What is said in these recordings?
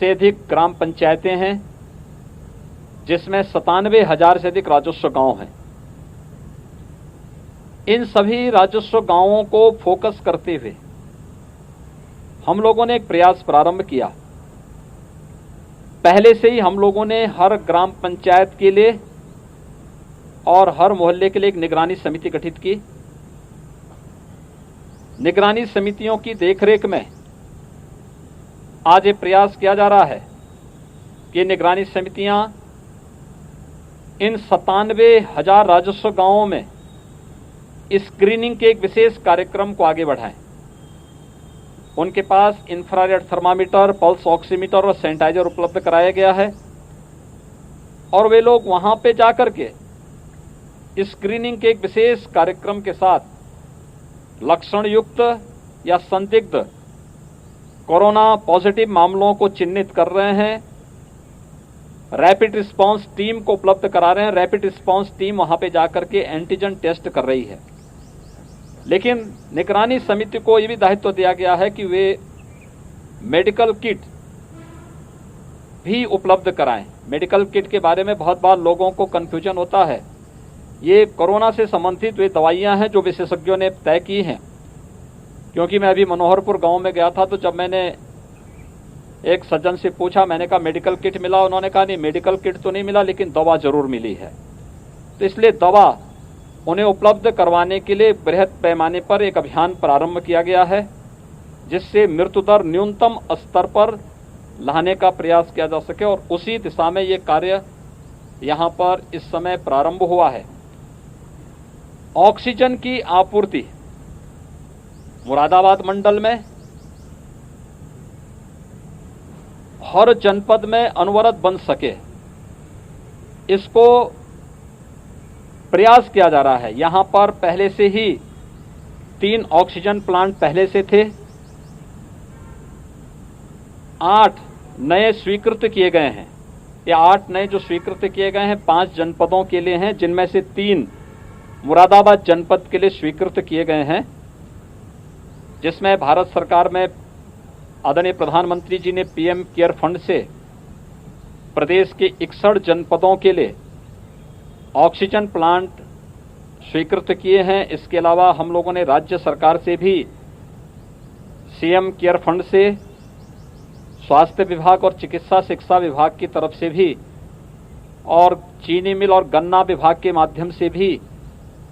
से अधिक ग्राम पंचायतें हैं, जिसमें 97,000 से अधिक राजस्व गांव हैं। इन सभी राजस्व गांवों को फोकस करते हुए हम लोगों ने एक प्रयास प्रारंभ किया। पहले से ही हम लोगों ने हर ग्राम पंचायत के लिए और हर मोहल्ले के लिए एक निगरानी समिति गठित की। निगरानी समितियों की देखरेख में आज ये प्रयास किया जा रहा है कि निगरानी समितियां इन 97,000 राजस्व गांवों में स्क्रीनिंग के एक विशेष कार्यक्रम को आगे बढ़ाएं। उनके पास इंफ्रारेड थर्मामीटर, पल्स ऑक्सीमीटर और सैनिटाइजर उपलब्ध कराया गया है और वे लोग वहां पे जाकर के स्क्रीनिंग के एक विशेष कार्यक्रम के साथ लक्षण युक्त या संदिग्ध कोरोना पॉजिटिव मामलों को चिन्हित कर रहे हैं। रैपिड रिस्पांस टीम को उपलब्ध करा रहे हैं। रैपिड रिस्पांस टीम वहां पे जाकर के एंटीजन टेस्ट कर रही है। लेकिन निगरानी समिति को यह भी दायित्व दिया गया है कि वे मेडिकल किट भी उपलब्ध कराएं। मेडिकल किट के बारे में बहुत बार लोगों को कंफ्यूजन होता है। ये कोरोना से संबंधित वे दवाइयां हैं जो विशेषज्ञों ने तय की हैं। क्योंकि मैं अभी मनोहरपुर गांव में गया था, तो जब मैंने एक सज्जन से पूछा, मैंने कहा मेडिकल किट मिला? उन्होंने कहा नहीं, मेडिकल किट तो नहीं मिला, लेकिन दवा जरूर मिली है। तो इसलिए दवा उन्हें उपलब्ध करवाने के लिए बृहद पैमाने पर एक अभियान प्रारंभ किया गया है, जिससे मृत्यु दर न्यूनतम स्तर पर लाने का प्रयास किया जा सके। और उसी दिशा में ये कार्य यहां पर इस समय प्रारंभ हुआ है। ऑक्सीजन की आपूर्ति मुरादाबाद मंडल में हर जनपद में अनवरत बन सके, इसको प्रयास किया जा रहा है। यहां पर पहले से ही 3 ऑक्सीजन प्लांट पहले से थे। 8 नए स्वीकृत किए गए हैं। ये 8 नए जो स्वीकृत किए गए हैं 5 जनपदों के लिए हैं, जिनमें से 3 मुरादाबाद जनपद के लिए स्वीकृत किए गए हैं, जिसमें भारत सरकार में आदरणीय प्रधानमंत्री जी ने पीएम केयर फंड से प्रदेश के 61 जनपदों के लिए ऑक्सीजन प्लांट स्वीकृत किए हैं। इसके अलावा हम लोगों ने राज्य सरकार से भी सीएम केयर फंड से, स्वास्थ्य विभाग और चिकित्सा शिक्षा विभाग की तरफ से भी, और चीनी मिल और गन्ना विभाग के माध्यम से भी,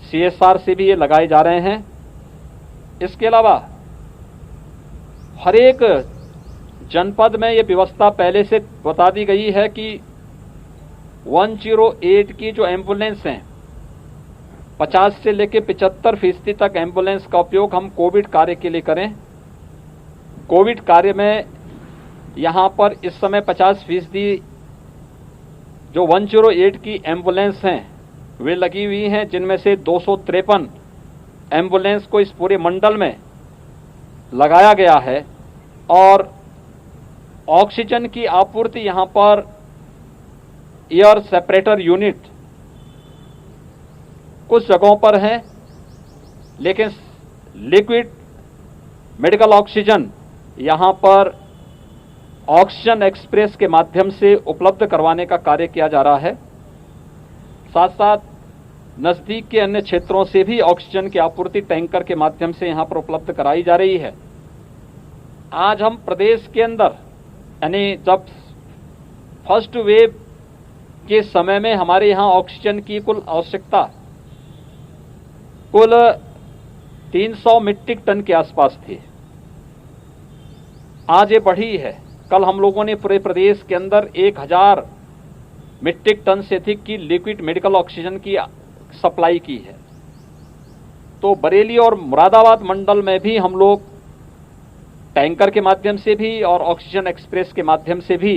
सीएसआर से भी ये लगाए जा रहे हैं। इसके अलावा हर एक जनपद में ये व्यवस्था पहले से बता दी गई है कि 108 की जो एम्बुलेंस हैं, 50 से लेकर 75% तक एम्बुलेंस का उपयोग हम कोविड कार्य के लिए करें। कोविड कार्य में यहां पर इस समय 50% जो 108 की एम्बुलेंस हैं वे लगी हुई हैं, जिनमें से 253 एम्बुलेंस को इस पूरे मंडल में लगाया गया है। और ऑक्सीजन की आपूर्ति यहां पर एयर सेपरेटर यूनिट कुछ जगहों पर है, लेकिन लिक्विड मेडिकल ऑक्सीजन यहां पर ऑक्सीजन एक्सप्रेस के माध्यम से उपलब्ध करवाने का कार्य किया जा रहा है। साथ साथ नजदीक के अन्य क्षेत्रों से भी ऑक्सीजन की आपूर्ति टैंकर के माध्यम से यहां पर उपलब्ध कराई जा रही है। आज हम प्रदेश के अंदर, यानी जब फर्स्ट वेव के समय में हमारे यहां ऑक्सीजन की कुल आवश्यकता कुल 300 मीट्रिक टन के आसपास थी। आज ये बढ़ी है। कल हम लोगों ने पूरे प्रदेश के अंदर 1000 मीट्रिक टन से अधिक की लिक्विड मेडिकल ऑक्सीजन की सप्लाई की है। तो बरेली और मुरादाबाद मंडल में भी हम लोग टैंकर के माध्यम से भी और ऑक्सीजन एक्सप्रेस के माध्यम से भी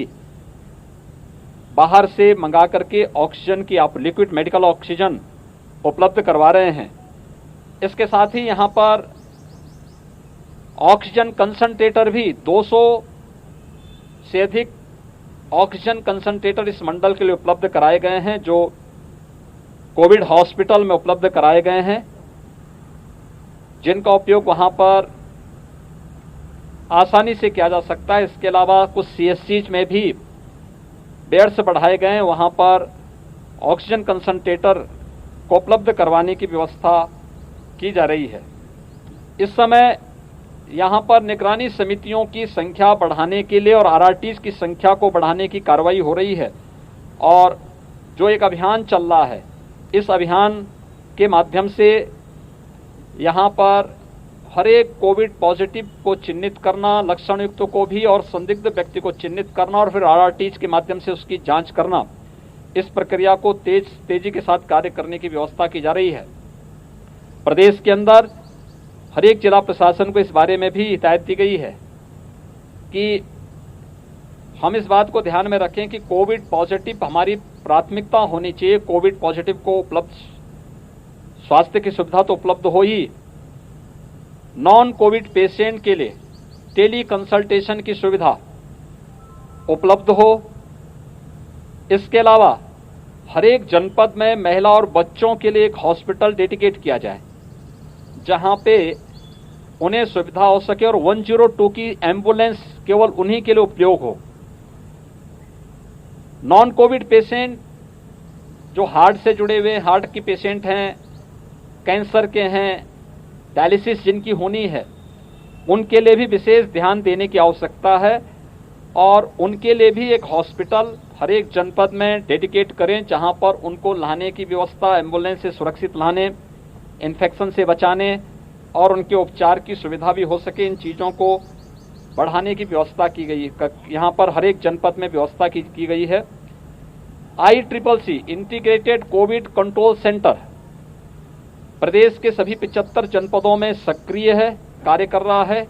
बाहर से मंगा करके ऑक्सीजन की लिक्विड मेडिकल ऑक्सीजन उपलब्ध करवा रहे हैं। इसके साथ ही यहां पर ऑक्सीजन कंसंट्रेटर भी 200 से अधिक ऑक्सीजन कंसंट्रेटर इस मंडल के लिए उपलब्ध कराए गए हैं, जो कोविड हॉस्पिटल में उपलब्ध कराए गए हैं, जिनका उपयोग वहां पर आसानी से किया जा सकता है। इसके अलावा कुछ CSCs में भी बेड्स बढ़ाए गए हैं, वहाँ पर ऑक्सीजन कंसंट्रेटर को उपलब्ध करवाने की व्यवस्था की जा रही है। इस समय यहाँ पर निगरानी समितियों की संख्या बढ़ाने के लिए और RRTs की संख्या को बढ़ाने की कार्रवाई हो रही है, और जो एक अभियान चल रहा है, इस अभियान के माध्यम से यहाँ पर हर एक कोविड पॉजिटिव को चिन्हित करना, लक्षण युक्त को भी और संदिग्ध व्यक्ति को चिन्हित करना और फिर RRTs के माध्यम से उसकी जांच करना, इस प्रक्रिया को तेजी के साथ कार्य करने की व्यवस्था की जा रही है। प्रदेश के अंदर हर एक जिला प्रशासन को इस बारे में भी हिदायत दी गई है कि हम इस बात को ध्यान में रखें कि कोविड पॉजिटिव हमारी प्राथमिकता होनी चाहिए। कोविड पॉजिटिव को उपलब्ध स्वास्थ्य की सुविधा तो उपलब्ध हो ही, नॉन कोविड पेशेंट के लिए टेली कंसल्टेशन की सुविधा उपलब्ध हो। इसके अलावा हर एक जनपद में महिला और बच्चों के लिए एक हॉस्पिटल डेडिकेट किया जाए, जहां पे उन्हें सुविधा हो सके और 102 की एम्बुलेंस केवल उन्हीं के लिए उपयोग हो। नॉन कोविड पेशेंट जो हार्ट से जुड़े हुए हार्ट की पेशेंट हैं, कैंसर के हैं, डायलिसिस जिनकी होनी है, उनके लिए भी विशेष ध्यान देने की आवश्यकता है और उनके लिए भी एक हॉस्पिटल हर एक जनपद में डेडिकेट करें, जहां पर उनको लाने की व्यवस्था, एम्बुलेंस से सुरक्षित लाने, इन्फेक्शन से बचाने और उनके उपचार की सुविधा भी हो सके। इन चीज़ों को बढ़ाने की व्यवस्था की गई, यहाँ पर हर एक जनपद में व्यवस्था की गई है। ICCC integrated covid control centre प्रदेश के सभी 75 जनपदों में सक्रिय है, कार्य कर रहा है।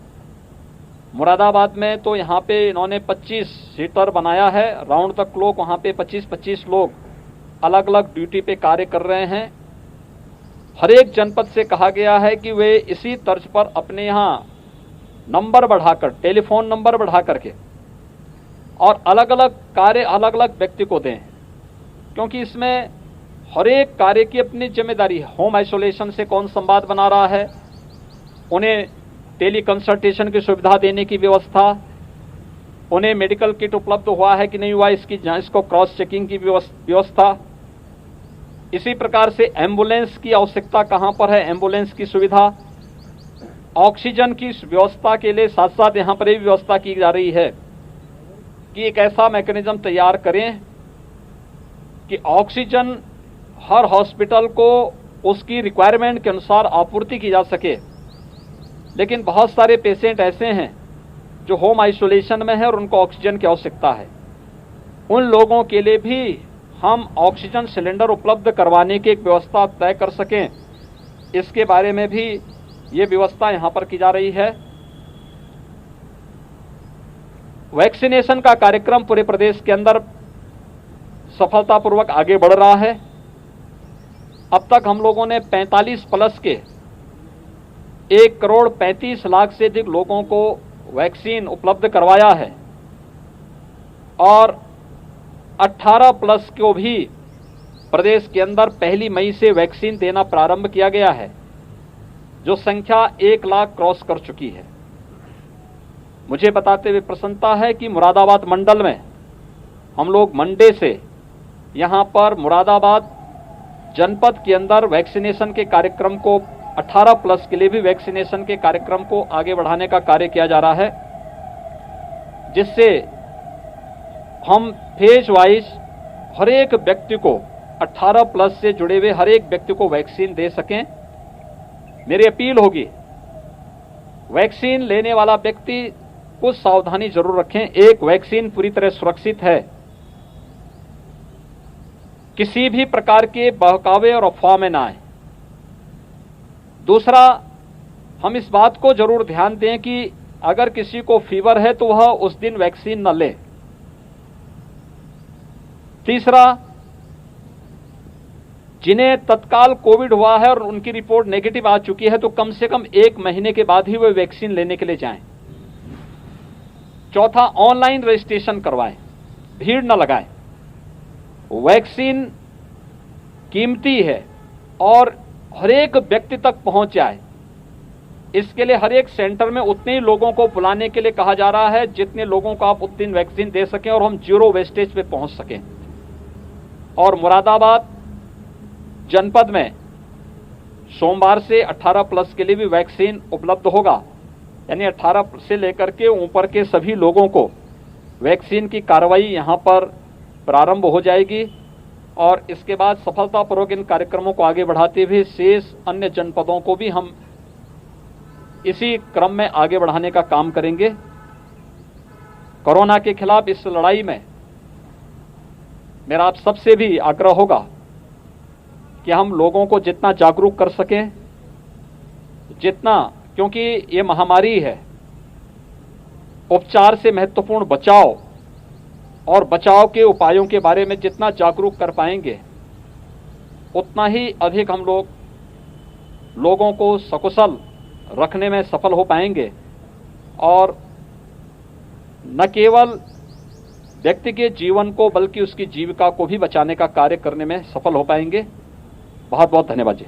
मुरादाबाद में तो यहाँ पे इन्होंने 25 सीटर बनाया है, राउंड तक लोग वहाँ पे 25-25 लोग अलग अलग ड्यूटी पे कार्य कर रहे हैं। हर एक जनपद से कहा गया है कि वे इसी तर्ज पर अपने यहाँ नंबर बढ़ाकर, टेलीफोन नंबर बढ़ा करके और अलग अलग कार्य अलग अलग व्यक्ति को दें, क्योंकि इसमें हर एक कार्य की अपनी जिम्मेदारी है। होम आइसोलेशन से कौन संवाद बना रहा है, उन्हें टेली कंसल्टेशन की सुविधा देने की व्यवस्था, उन्हें मेडिकल किट उपलब्ध हुआ है कि नहीं हुआ इसको क्रॉस चेकिंग की व्यवस्था। इसी प्रकार से एम्बुलेंस की आवश्यकता कहां पर है, एम्बुलेंस की सुविधा, ऑक्सीजन की व्यवस्था के लिए साथ साथ यहां पर भी व्यवस्था की जा रही है कि एक ऐसा मैकेनिज्म तैयार करें कि ऑक्सीजन हर हॉस्पिटल को उसकी रिक्वायरमेंट के अनुसार आपूर्ति की जा सके। लेकिन बहुत सारे पेशेंट ऐसे हैं जो होम आइसोलेशन में है और उनको ऑक्सीजन की आवश्यकता है। उन लोगों के लिए भी हम ऑक्सीजन सिलेंडर उपलब्ध करवाने की एक व्यवस्था तय कर सकें, इसके बारे में भी ये व्यवस्था यहां पर की जा रही है। वैक्सीनेशन का कार्यक्रम पूरे प्रदेश के अंदर सफलतापूर्वक आगे बढ़ रहा है। अब तक हम लोगों ने 45 प्लस के 1,35,00,000 से अधिक लोगों को वैक्सीन उपलब्ध करवाया है और 18 प्लस को भी प्रदेश के अंदर 1 मई से वैक्सीन देना प्रारंभ किया गया है, जो संख्या 1 लाख क्रॉस कर चुकी है। मुझे बताते हुए प्रसन्नता है कि मुरादाबाद मंडल में हम लोग मंडे से यहां पर मुरादाबाद जनपद के अंदर वैक्सीनेशन के कार्यक्रम को 18 प्लस के लिए भी वैक्सीनेशन के कार्यक्रम को आगे बढ़ाने का कार्य किया जा रहा है, जिससे हम फेज वाइज हर एक व्यक्ति को 18 प्लस से जुड़े हुए हर एक व्यक्ति को वैक्सीन दे सकें। मेरी अपील होगी, वैक्सीन लेने वाला व्यक्ति कुछ सावधानी जरूर रखें। एक, वैक्सीन पूरी तरह सुरक्षित है, किसी भी प्रकार के बहकावे और अफवाह में ना आए। दूसरा, हम इस बात को जरूर ध्यान दें कि अगर किसी को फीवर है तो वह उस दिन वैक्सीन न ले। तीसरा, जिन्हें तत्काल कोविड हुआ है और उनकी रिपोर्ट नेगेटिव आ चुकी है तो कम से कम 1 महीने के बाद ही वे वैक्सीन लेने के लिए जाएं। चौथा, ऑनलाइन रजिस्ट्रेशन करवाएं, भीड़ न लगाएं। वैक्सीन कीमती है और हर एक व्यक्ति तक पहुंच जाए, इसके लिए हर एक सेंटर में उतने ही लोगों को बुलाने के लिए कहा जा रहा है जितने लोगों को आप उतनी वैक्सीन दे सकें और हम जीरो वेस्टेज पे पहुंच सकें। और मुरादाबाद जनपद में सोमवार से 18 प्लस के लिए भी वैक्सीन उपलब्ध होगा, यानी 18 से लेकर के ऊपर के सभी लोगों को वैक्सीन की कार्रवाई यहां पर प्रारंभ हो जाएगी और इसके बाद सफलतापूर्वक इन कार्यक्रमों को आगे बढ़ाते हुए शेष अन्य जनपदों को भी हम इसी क्रम में आगे बढ़ाने का काम करेंगे। कोरोना के खिलाफ इस लड़ाई में मेरा आप सबसे भी आग्रह होगा कि हम लोगों को जितना जागरूक कर सकें, जितना, क्योंकि ये महामारी है, उपचार से महत्वपूर्ण बचाव और बचाव के उपायों के बारे में जितना जागरूक कर पाएंगे उतना ही अधिक हम लोगों को सकुशल रखने में सफल हो पाएंगे और न केवल व्यक्ति के जीवन को बल्कि उसकी जीविका को भी बचाने का कार्य करने में सफल हो पाएंगे। बहुत बहुत धन्यवाद जी।